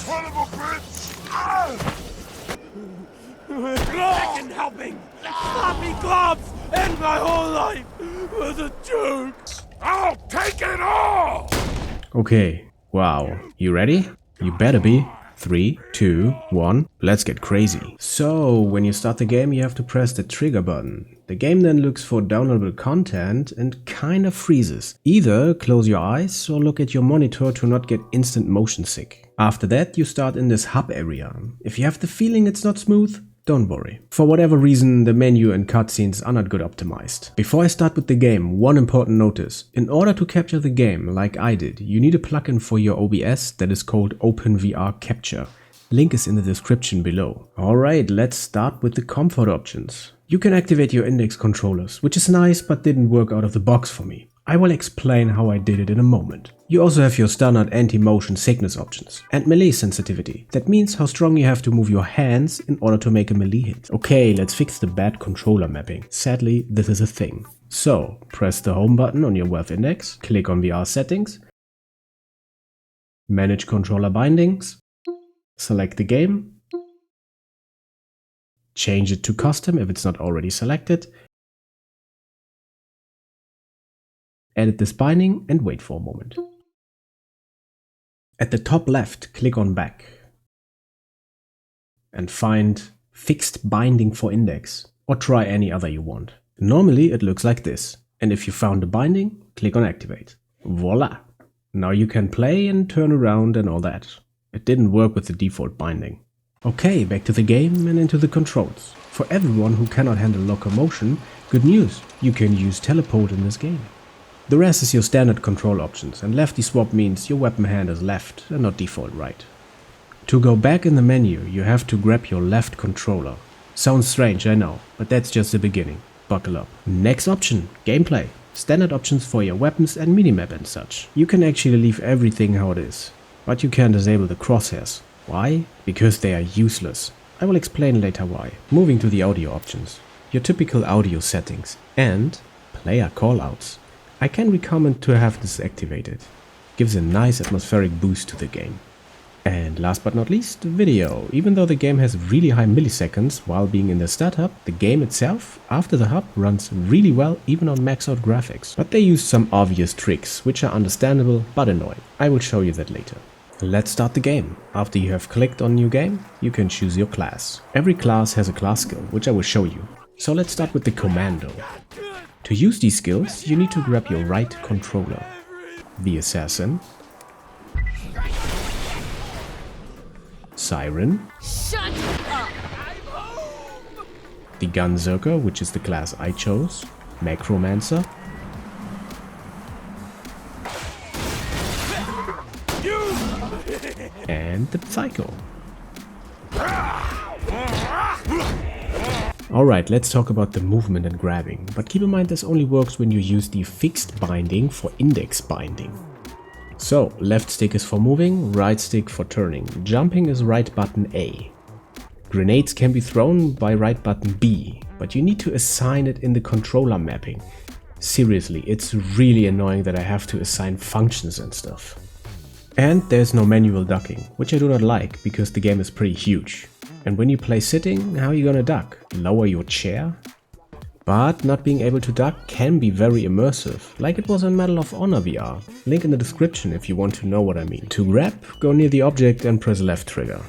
son of a bitch! Second helping! Sloppy globs! And my whole life was a joke! I'll take it all! Okay, wow. You ready? You better be. 3, 2, 1, let's get crazy. So, when you start the game, you have to press the trigger button. The game then looks for downloadable content and kind of freezes. Either close your eyes or look at your monitor to not get instant motion sick. After that, you start in this hub area. If you have the feeling it's not smooth, don't worry. For whatever reason, the menu and cutscenes are not good optimized. Before I start with the game, one important notice. In order to capture the game, like I did, you need a plugin for your OBS that is called OpenVR Capture. Link is in the description below. Alright, let's start with the comfort options. You can activate your index controllers, which is nice but didn't work out of the box for me. I will explain how I did it in a moment. You also have your standard anti-motion sickness options and melee sensitivity. That means how strong you have to move your hands in order to make a melee hit. Okay, let's fix the bad controller mapping. Sadly, this is a thing. So, press the home button on your Valve Index, click on VR settings, manage controller bindings, select the game, change it to custom if it's not already selected, edit this binding and wait for a moment. At the top left, click on back and find fixed binding for index or try any other you want. Normally it looks like this, and if you found the binding, click on activate. Voila! Now you can play and turn around and all that. It didn't work with the default binding. Okay, back to the game and into the controls. For everyone who cannot handle locomotion, good news, you can use teleport in this game. The rest is your standard control options, and lefty swap means your weapon hand is left and not default right. To go back in the menu, you have to grab your left controller. Sounds strange, I know, but that's just the beginning. Buckle up. Next option, gameplay. Standard options for your weapons and minimap and such. You can actually leave everything how it is, but you can disable the crosshairs. Why? Because they are useless. I will explain later why. Moving to the audio options. Your typical audio settings and player callouts. I can recommend to have this activated. Gives a nice atmospheric boost to the game. And last but not least, video. Even though the game has really high milliseconds while being in the startup, the game itself, after the hub, runs really well even on maxed out graphics. But they use some obvious tricks, which are understandable but annoying. I will show you that later. Let's start the game. After you have clicked on new game, you can choose your class. Every class has a class skill, which I will show you. So let's start with the commando. To use these skills, you need to grab your right controller. The Assassin, Siren, Shut up! the Gunzerker, which is the class I chose, Macromancer, and the Psycho. Alright, let's talk about the movement and grabbing, but keep in mind this only works when you use the fixed binding for index binding. So, left stick is for moving, right stick for turning, jumping is right button A. Grenades can be thrown by right button B, but you need to assign it in the controller mapping. Seriously, it's really annoying that I have to assign functions and stuff. And there's no manual ducking, which I do not like because the game is pretty huge. And when you play sitting, how are you gonna duck? Lower your chair? But not being able to duck can be very immersive, like it was in Medal of Honor VR. Link in the description if you want to know what I mean. To grab, go near the object and press left trigger.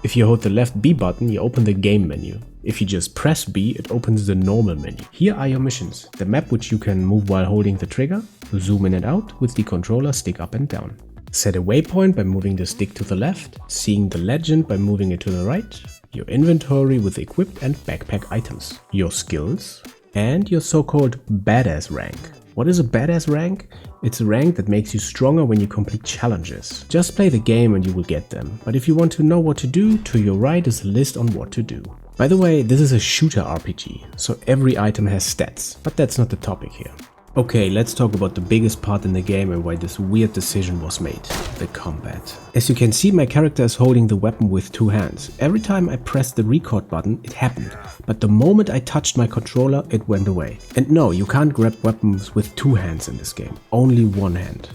If you hold the left B button, you open the game menu. If you just press B, it opens the normal menu. Here are your missions, the map which you can move while holding the trigger, zoom in and out with the controller stick up and down. Set a waypoint by moving the stick to the left, seeing the legend by moving it to the right, your inventory with equipped and backpack items, your skills, and your so-called badass rank. What is a badass rank? It's a rank that makes you stronger when you complete challenges. Just play the game and you will get them, but if you want to know what to do, to your right is a list on what to do. By the way, this is a shooter RPG, so every item has stats, but that's not the topic here. Okay, let's talk about the biggest part in the game and why this weird decision was made, the combat. As you can see, my character is holding the weapon with two hands. Every time I pressed the record button, it happened, but the moment I touched my controller, it went away. And no, you can't grab weapons with two hands in this game, only one hand.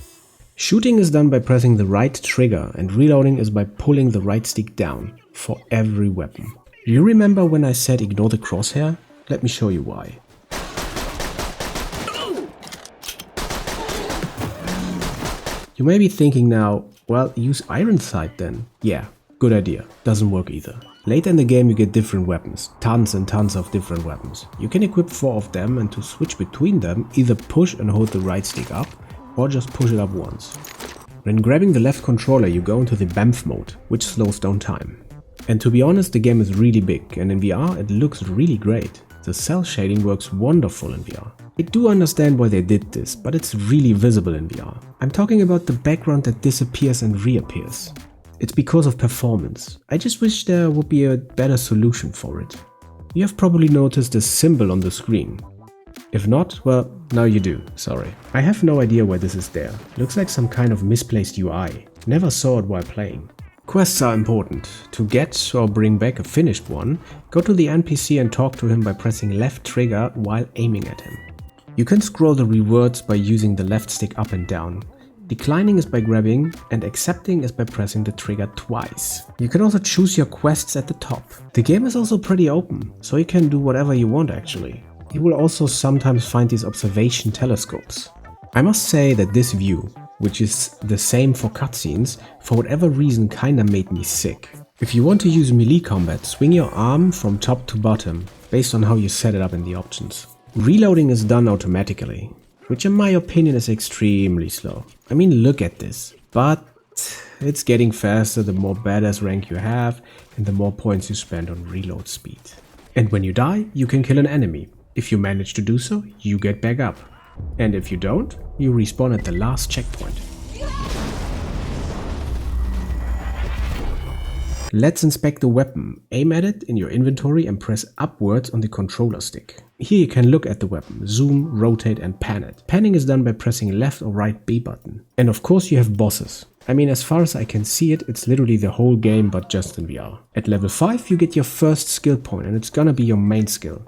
Shooting is done by pressing the right trigger and reloading is by pulling the right stick down for every weapon. You remember when I said ignore the crosshair? Let me show you why. You may be thinking now, well, use iron sight then. Yeah, good idea. Doesn't work either. Later in the game you get different weapons, tons and tons of different weapons. You can equip 4 of them, and to switch between them, either push and hold the right stick up, or just push it up once. When grabbing the left controller you go into the BAMF mode, which slows down time. And to be honest, the game is really big, and in VR it looks really great. The cell shading works wonderful in VR. I do understand why they did this, but it's really visible in VR. I'm talking about the background that disappears and reappears. It's because of performance. I just wish there would be a better solution for it. You have probably noticed this symbol on the screen. If not, well, now you do, sorry. I have no idea why this is there. Looks like some kind of misplaced UI. Never saw it while playing. Quests are important. To get or bring back a finished one, go to the NPC and talk to him by pressing left trigger while aiming at him. You can scroll the rewards by using the left stick up and down. Declining is by grabbing, and accepting is by pressing the trigger twice. You can also choose your quests at the top. The game is also pretty open, so you can do whatever you want actually. You will also sometimes find these observation telescopes. I must say that this view, which is the same for cutscenes, for whatever reason kinda made me sick. If you want to use melee combat, swing your arm from top to bottom, based on how you set it up in the options. Reloading is done automatically, which in my opinion is extremely slow. I mean, look at this. But it's getting faster the more badass rank you have and the more points you spend on reload speed. And when you die, you can kill an enemy. If you manage to do so, you get back up. And if you don't, you respawn at the last checkpoint. Let's inspect the weapon. Aim at it in your inventory and press upwards on the controller stick. Here you can look at the weapon, zoom, rotate and pan it. Panning is done by pressing left or right B button. And of course you have bosses. I mean, as far as I can see it, it's literally the whole game but just in VR. At level 5 you get your first skill point and it's gonna be your main skill.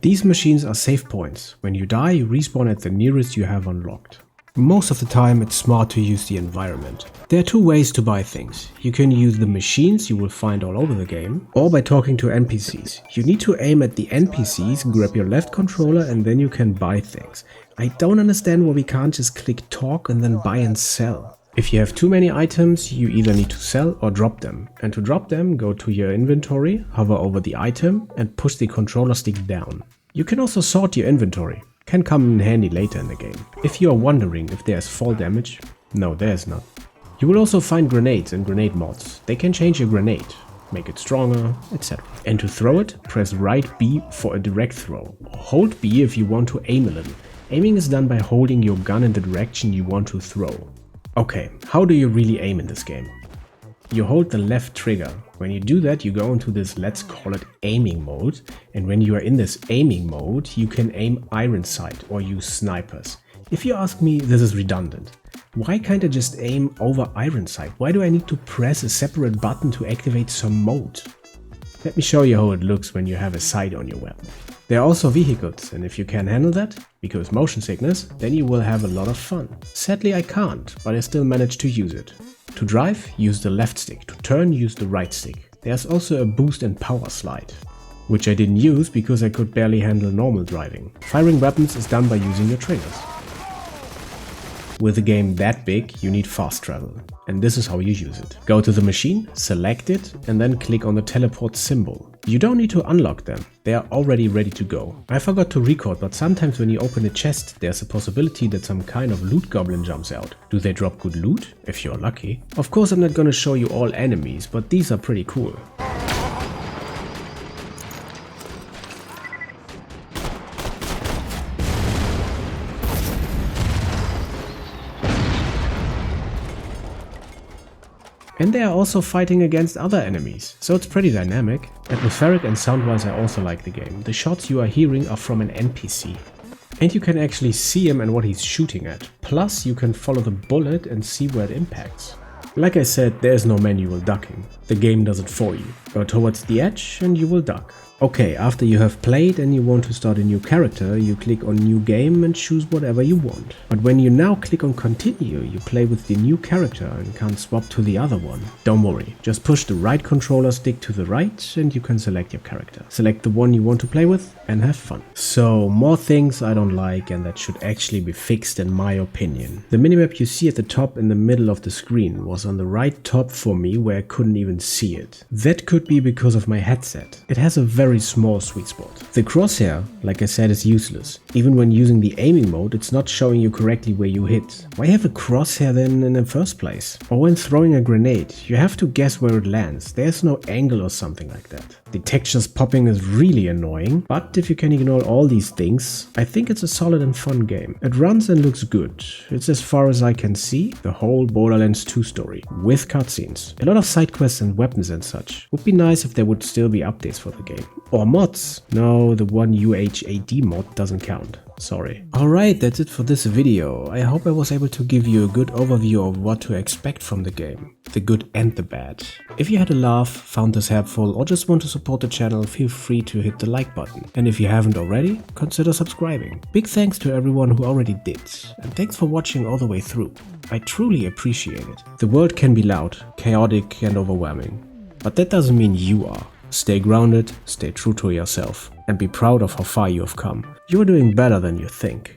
These machines are save points. When you die, you respawn at the nearest you have unlocked. Most of the time it's smart to use the environment. There are 2 ways to buy things. You can use the machines you will find all over the game, or by talking to NPCs. You need to aim at the NPCs, grab your left controller and then you can buy things. I don't understand why we can't just click talk and then buy and sell. If you have too many items, you either need to sell or drop them. And to drop them, go to your inventory, hover over the item and push the controller stick down. You can also sort your inventory. Can come in handy later in the game. If you are wondering if there's fall damage, no, there's not. You will also find grenades and grenade mods. They can change your grenade, make it stronger, etc. And to throw it, press right B for a direct throw. Or hold B if you want to aim a little. Aiming is done by holding your gun in the direction you want to throw. Okay, how do you really aim in this game? You hold the left trigger. When you do that, you go into this, let's call it aiming mode. And when you are in this aiming mode, you can aim iron sight or use snipers. If you ask me, this is redundant. Why can't I just aim over iron sight? Why do I need to press a separate button to activate some mode? Let me show you how it looks when you have a sight on your weapon. There are also vehicles, and if you can handle that, because motion sickness, then you will have a lot of fun. Sadly I can't, but I still managed to use it. To drive, use the left stick. To turn, use the right stick. There's also a boost and power slide, which I didn't use because I could barely handle normal driving. Firing weapons is done by using your triggers. With a game that big, you need fast travel, and this is how you use it. Go to the machine, select it, and then click on the teleport symbol. You don't need to unlock them, they are already ready to go. I forgot to record, but sometimes when you open a chest, there's a possibility that some kind of loot goblin jumps out. Do they drop good loot? If you're lucky. Of course I'm not gonna show you all enemies, but these are pretty cool. And they are also fighting against other enemies, so it's pretty dynamic. Atmospheric and sound-wise I also like the game. The shots you are hearing are from an NPC. And you can actually see him and what he's shooting at. Plus you can follow the bullet and see where it impacts. Like I said, there is no manual ducking. The game does it for you. Go towards the edge and you will duck. Okay, after you have played and you want to start a new character, you click on New Game and choose whatever you want. But when you now click on Continue, you play with the new character and can't swap to the other one. Don't worry, just push the right controller stick to the right and you can select your character. Select the one you want to play with and have fun. So, more things I don't like and that should actually be fixed in my opinion. The minimap you see at the top in the middle of the screen was on the right top for me where I couldn't even see it. That could be because of my headset. It has a very small sweet spot. The crosshair, like I said, is useless. Even when using the aiming mode, it's not showing you correctly where you hit. Why have a crosshair then in the first place? Or when throwing a grenade, you have to guess where it lands. There's no angle or something like that. The textures popping is really annoying, but if you can ignore all these things, I think it's a solid and fun game. It runs and looks good. It's as far as I can see, the whole Borderlands 2 story, with cutscenes. A lot of side quests and weapons and such. Would be nice if there would still be updates for the game. Or mods. No, the one UHAD mod doesn't count. Sorry. Alright, that's it for this video. I hope I was able to give you a good overview of what to expect from the game. The good and the bad. If you had a laugh, found this helpful, or just want to support the channel, feel free to hit the like button. And if you haven't already, consider subscribing. Big thanks to everyone who already did. And thanks for watching all the way through. I truly appreciate it. The world can be loud, chaotic and overwhelming. But that doesn't mean you are. Stay grounded, stay true to yourself, and be proud of how far you have come. You are doing better than you think.